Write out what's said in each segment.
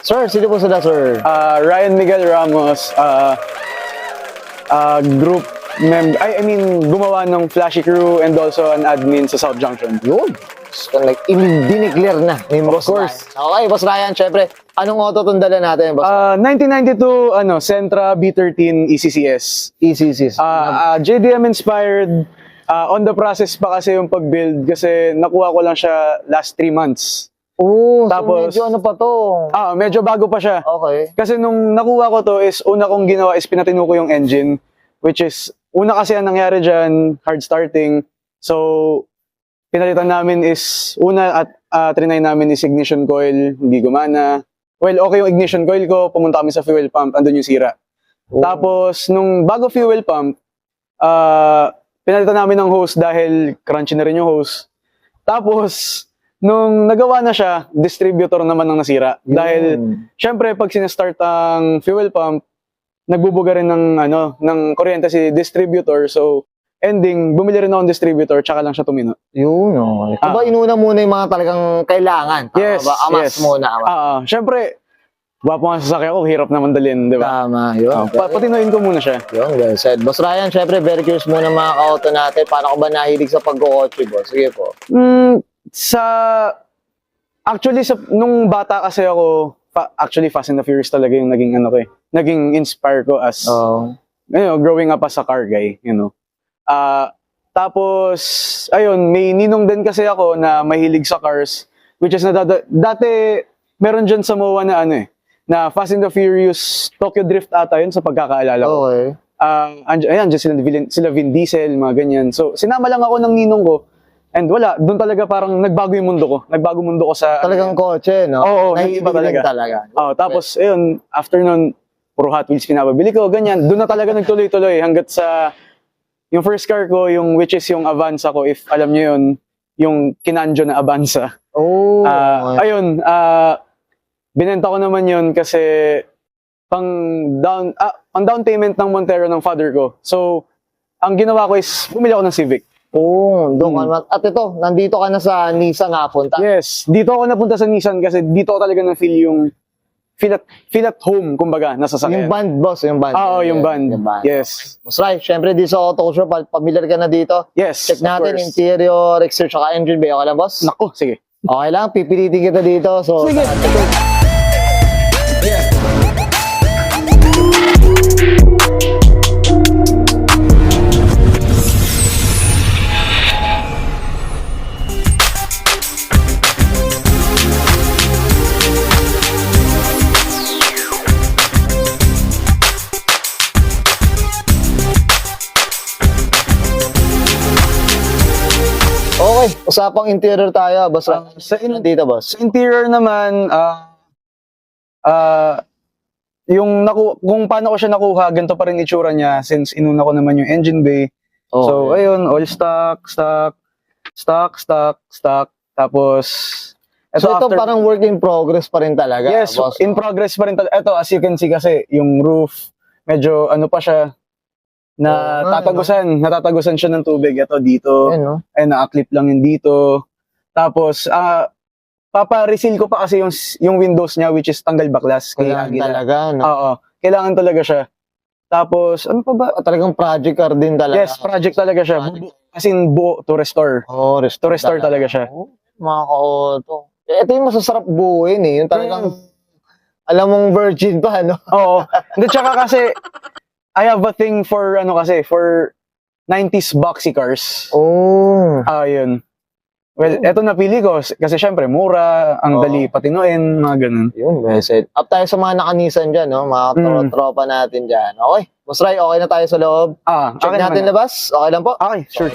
Sir, sino po sila, sir? Ryan Miguel Ramos, group member, I mean, gumawa ng Flashy Crew and also an admin sa South Junction. Yun. So, like, dineclare na ni Boss course. Ryan. Okay, Boss Ryan, syempre, anong auto itong dala natin, Boss? 1992, Sentra B13 ECCS. ECCs. JDM inspired, on the process pa kasi yung pag-build kasi nakuha ko lang siya last 3 months. Oh, tapos, so medyo ano pa to? Medyo bago pa siya. Okay. Kasi nung nakuha ko to is, una kong ginawa is pinatino ko yung engine, which is, una kasi ang nangyari dyan, hard starting. So, pinalitan namin is, una at trinay namin is ignition coil, hindi gumana. Well, okay yung ignition coil ko, pumunta kami sa fuel pump, andun yung sira. Oh. Tapos, nung bago fuel pump, pinalitan namin ng hose dahil crunchy na rin yung hose. Tapos, nung nagawa na siya, distributor naman ang nasira. Dahil, syempre, pag sinestart ang fuel pump, nagbubuga rin ng kuryente si distributor. So, ending, bumili rin ako ng distributor, tsaka lang siya tumino. Yun, okay. Aba, inuna muna yung mga talagang kailangan. Tama Yes, ba? Amas yes. muna. Syempre, wapo nga sasakyan ko, hirap naman dalhin, di ba? Tama, yun. Patinuin ko muna siya. Yun, well said. Boss Ryan, syempre, very curious muna mga ka-auto natin. Paano ka ba nahilig sa pag-kotse, boss? Sige po. Actually, nung bata kasi ako, actually, Fast and the Furious talaga yung naging inspire ko as, growing up as a car guy, Tapos, ayun, may ninong din kasi ako na mahilig sa cars, which is dati, meron dyan sa MOA na Fast and the Furious, Tokyo Drift ata yun sa pagkakaalala ko. Okay. Ayan, dyan sila Vin Diesel, mga ganyan. So, sinama lang ako ng ninong ko, and wala, doon talaga parang nagbago yung mundo ko. Nagbago mundo ko sa... Talagang kotse, no? Oo, nahihilig talaga. Tapos, ayun, after nun, puro Hot Wheels pinapabili ko, ganyan. Doon na talaga nagtuloy-tuloy hanggat sa... Yung first car ko, which is yung Avanza ko, if alam nyo yun, yung Kinanjo na Avanza. Oh. Ayun, binenta ko naman yun kasi pang down payment ng Montero ng father ko. So, ang ginawa ko is, bumili ako ng Civic. Oh, doon ka. At ito, nandito ka na sa Nissan napunta. Yes, dito ako napunta sa Nissan kasi dito ako talaga na-feel yung feel at home, kumbaga, nasa sasakyan. Yung band, boss, yung band. Oo, yung band. Yes. Boss Ray, syempre dito sa Auto Culture, familiar ka na dito. Yes, check natin interior, exterior, saka engine bay. Okay lang, boss? Naku, sige. Okay lang, pipilitin kita dito. So, sige. Okay, usapang interior tayo, boss. Dito, boss. Sa interior naman, kung paano ko siya nakuha, ganito pa rin itsura niya since inuna ko naman yung engine bay. Okay. So, ayun, all stock. Tapos, So, ito parang work in progress pa rin talaga. Yes, boss, in progress pa rin talaga. Ito, as you can see kasi, yung roof, medyo pa siya, natatagusan siya ng tubig. Ito dito, naka-clip lang yun dito. Tapos, papa-reseal ko pa kasi yung windows niya, which is tanggal baklas. Kailangan talaga, no? Oo, kailangan talaga siya. Tapos, ano pa ba? Talagang project car din talaga. Yes, project talaga siya. As in, buo to restore. Oh, to restore talaga siya. Mga ka-auto. Ito yung masasarap buuin eh. Yung talagang, alam mong virgin pa, no? Oo. Hindi, tsaka kasi, I have a thing for, for 90s boxy cars. Oh. Yun. Well, eto napili ko kasi syempre mura, ang dali patinuin, mga ganun. Yun, message. Up tayo sa mga nakanisan dyan, no? Mga tropa natin dyan. Okay. Boss Ray, okay na tayo sa loob. Check okay natin labas. Okay lang po? Okay, sure.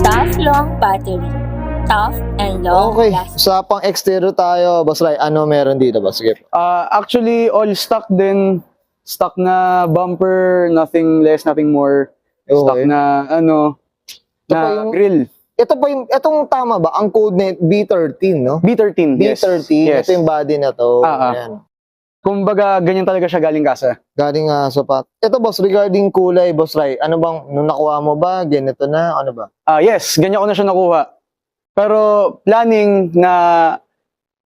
Tough long battery. Tough and long Okay, lasting. sa pang exterior tayo, Boss Ray, ano meron dito, boss? Sige. Actually, all stock din. Stock na bumper, nothing less, nothing more. Stock na, na grill. Ito pa yung, itong tama ba? Ang code net B13, no? B13, yes. B13, Yes. ito yung body na to. Ah, ah. Ayan. Kumbaga, ganyan talaga siya galing kasa. Galing nga sa pat. Ito boss, regarding kulay, boss Ray, ano bang, nung nakuha mo ba, ganito na, ano ba? Yes, ganyan ko na siya nakuha. Pero planning na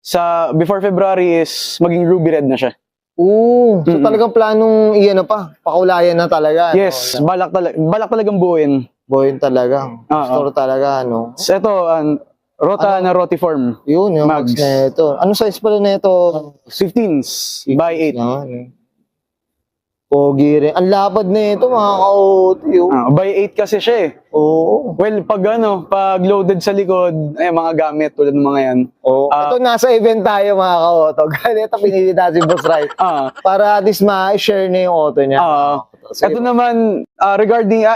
sa before February is maging ruby red na siya. Oo, so Mm-mm. talagang planong, iyan pa, pakulayan na talaga. Yes, No? balak talagang buuin. Boy, talaga. Oo. Store talaga, no? So ito, rota na rotiform. Yun, yung Mags. mags na ito. Ano size pala na ito? 15s by 8. Yan. Pogi rin. Ang lapad na ito, mga ka-OT. By 8 kasi siya eh. Oo. Well, pag loaded sa likod, ay mga gamit tulad ng mga yan. Oo. Ito, nasa event tayo, mga ka-auto. Ganito, pinili natin si Boss Rai. Para at least ma-share na yung auto niya. Ito naman, regarding,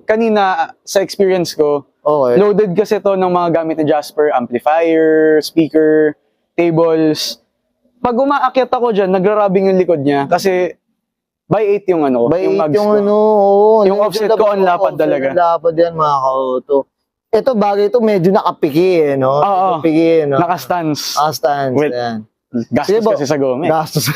kanina sa experience ko, okay. loaded kasi to ng mga gamit ni Jasper, amplifier, speaker, tables. Pag umaakyat ako dyan, nagra-rubbing yung likod niya kasi by 8 yung ano, By yung 8 mags yung ko. ano, oo. Yung offset ko, ang lapad talaga. Ang lapad yan, mga ka-auto. Ito, bagay ito, medyo nakapiki, no? Oo. Nakapiki, no? Naka-stance. Stance, Wait. yan. Gastos Sige, kasi sa gome. Gastos.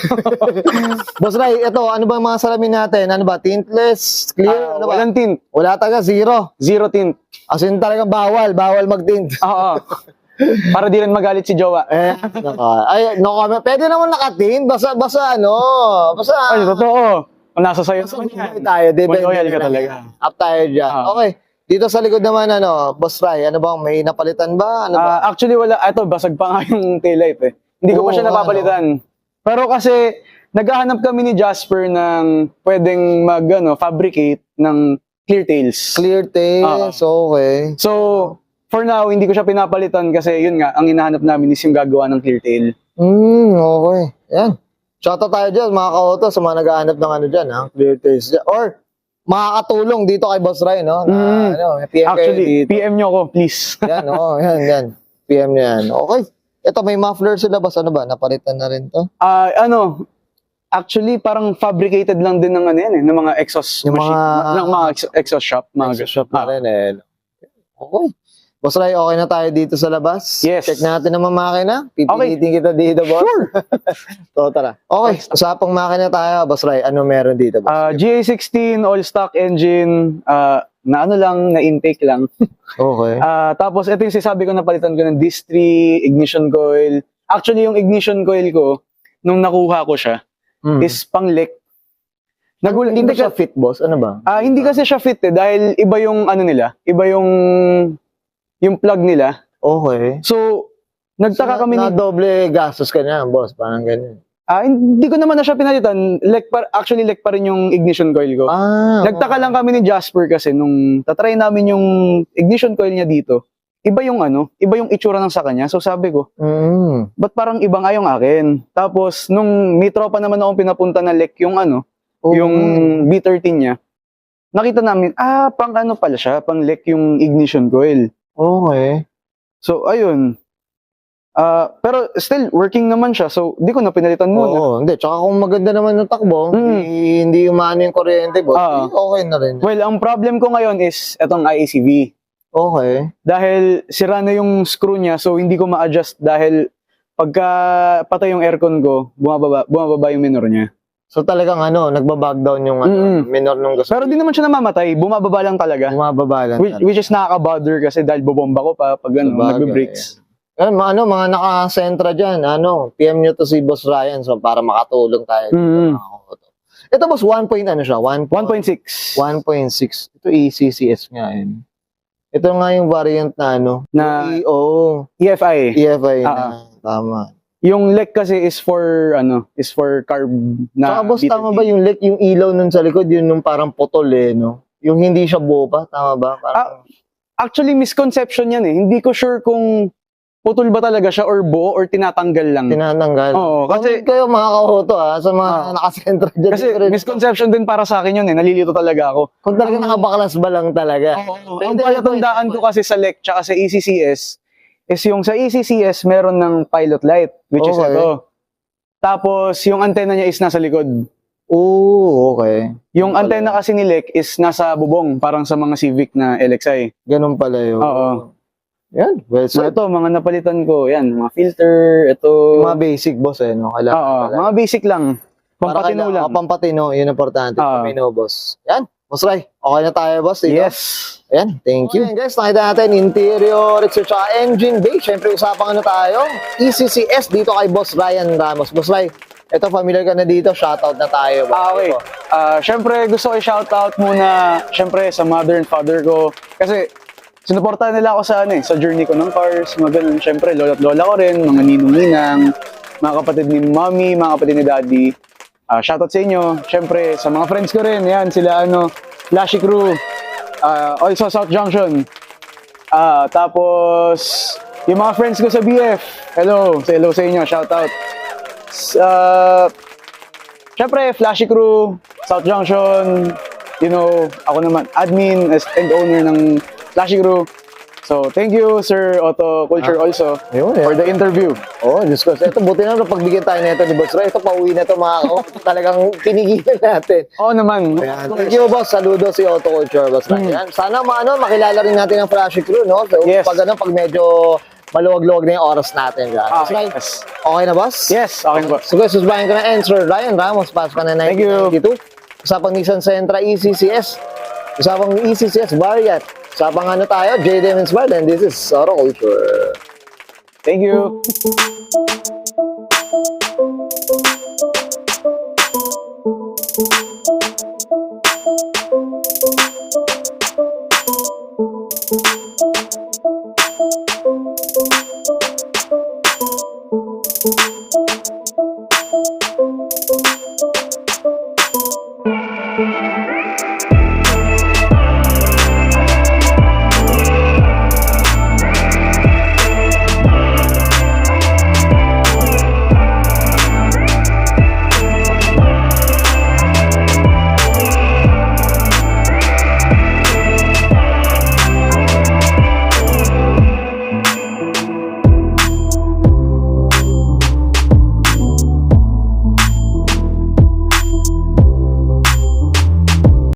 Boss Ray, ito, ano ba mga salamin natin? Ano ba? Tintless? Clear? Ano ba? Walang tint. Wala taga, zero. Zero tint. As in talagang bawal mag-tint. Oo. Para di rin magalit si Jowa. Ay, no comment. Pwede naman naka-tint. Basta Ay, totoo. Kung nasa sayo naman yan. tayo. May loyal ka talaga. Up tayo dyan. Okay. Dito sa likod naman, Boss Ray, ano bang may napalitan ba? Ano ba? Actually, wala. Ito, basag pa nga yung taillight eh. Hindi ko pa Oo, siya napapalitan. Pero kasi, naghahanap kami ni Jasper ng pwedeng fabricate ng clear tails. Clear tails, okay. So, for now, hindi ko siya pinapalitan kasi yun nga, ang hinahanap namin is yung gagawa ng clear tail. Okay. Yan. Shoutout tayo dyan, mga ka-auto, sa mga nag-aanap ng dyan, clear tails dyan. Or, makakatulong dito kay Boss Ray, no? PM kayo Actually, dito. PM nyo ako, please. Yan, yan. PM nyo yan. Okay. Ito, may muffler sila, boss. Ano ba? Napalitan na rin to? Actually, parang fabricated lang din ng yan ng mga exhaust Yung machine. Ng mga exhaust shop. Exhaust shop na rin, eh. Okay. Boss Ray, okay na tayo dito sa labas? Yes. Check natin ang mga makina. Pipilitin kita dito, boss. Sure. So, tara. Okay. Usapang makina tayo, Boss Ray. Ano meron dito, boss? GA16 all-stock engine. Na intake lang. Okay. Tapos, ito yung sinasabi ko, napalitan ko ng disc 3, ignition coil. Actually, yung ignition coil ko, nung nakuha ko siya, is pang-leak. Hindi ba siya fit, boss? Ano ba? Hindi kasi siya fit dahil iba yung iba yung plug nila. Okay. So, nagtaka kami na doble gastos ka na, boss. Parang ganyan. Hindi ko naman na siya pinalitan. Actually, leak pa rin yung ignition coil ko. Nagtaka lang kami ni Jasper kasi nung tatry namin yung ignition coil niya dito, iba yung itsura ng sa kanya. So sabi ko, ba't parang ibang yung akin? Tapos, nung may tropa naman akong pinapunta na leak yung yung B13 niya, nakita namin, pang pala siya, pang leak yung ignition coil. Okay. So, ayun. Pero still, working naman siya. So, di ko na pinalitan muna. Oo, hindi. Tsaka kung maganda naman yung takbo, hindi umano yung kuryente, boss, okay na rin. Well, ang problem ko ngayon is itong IACV. Okay. Dahil sira na yung screw niya, so hindi ko ma-adjust dahil pagka patay yung aircon ko, bumababa yung minor niya. So talagang nagbabag down yung minor nung gasolina. Pero di naman siya namamatay, bumababa lang talaga. Bumababa lang Which is nakaka-bother kasi dahil bobomba ko pa pag nagbe-brakes. Yan, mga naka-sentra dyan, PM nyo to si Boss Ryan, so para makatulong tayo. Ito, boss, 1 point siya? 1.6. 1.6. Ito ECCS nga yun. Ito nga yung variant na na EFI. EFI. Na, tama. Yung LEC kasi is for carb na. Saka boss, tama ba yung LEC, yung ilaw nun sa likod, yun nung parang putol no? Yung hindi siya buo pa, tama ba? Parang... Actually, misconception yan Hindi ko sure kung putol ba talaga siya or buo or tinatanggal lang. Tinatanggal. Oo, kasi kayo mga kahoto sa mga nakasentra dyan. Kasi misconception din para sa akin yun nalilito talaga ako. Kung talaga nakabaklas ba lang talaga. Oo. Ang palatandaan ko kasi sa LEC tsaka sa ECCS is yung sa ECCS meron ng pilot light, which is ito. Tapos yung antena niya is nasa likod. Okay. Yung antena kasi ni LEC is nasa bubong, parang sa mga Civic na LXI. Ganun pala yun. Oo. Yan, well So said. ito, mga napalitan ko, yan, mga filter, ito. Mga basic, boss, eh, no? Kailangan Oo, pala. mga basic lang. Para Pampatino kailangan- lang. Pampatino, yun ang importante. Oo. Pamino, boss. Yan, boss Ray. Okay na tayo, boss. Dito. Yes. Ayan, thank you. Ayan, guys, nakita natin interior, research, engine bay. Siyempre, usapang ano tayo? ECCS dito kay Boss Ryan Ramos. Boss Ray, ito, familiar ka na dito. Shoutout na tayo. boss. Okay. Syempre, gusto ko i-shoutout muna, syempre, sa mother and father ko. Kasi, sinuportahan nila ako sa, sa journey ko ng cars, mga ganun. Syempre, lola at lola ko rin, mga ninong-ninang, mga kapatid ni mommy, mga kapatid ni daddy. Shoutout sa inyo. Syempre, sa mga friends ko rin, yan, sila, Flashy Crew, also South Junction. Tapos, yung mga friends ko sa BF, hello sa inyo, shoutout. Syempre, Flashy Crew, South Junction, ako naman, admin and owner ng Flashy Crew. So, thank you, Sir Otto Culture also, Ayun, for the interview. Oh, Diyos ko. Ito, buti na pagbigyan tayo nito ni Boss Ray. Ito, pauwi na ito, mga talagang kinigilan natin. Oo naman. Ayan. Thank you, boss. Saludo si Auto Culture, boss. Ayan. Sana makilala rin natin ang Flashy Crew, no? So, Yes. pag medyo maluwag-luwag na yung oras natin. Boss Ray, Yes. okay na, boss? Yes, okay po. So guys, susbayan ko na and Sir Ryan Ramos, pasok ka na Thank you. 1992. Usapang Nissan Sentra ECCS. Usapang ECCS Variant. Usapang tayo, JDM Inspired, and this is Auto Culture. Thank you.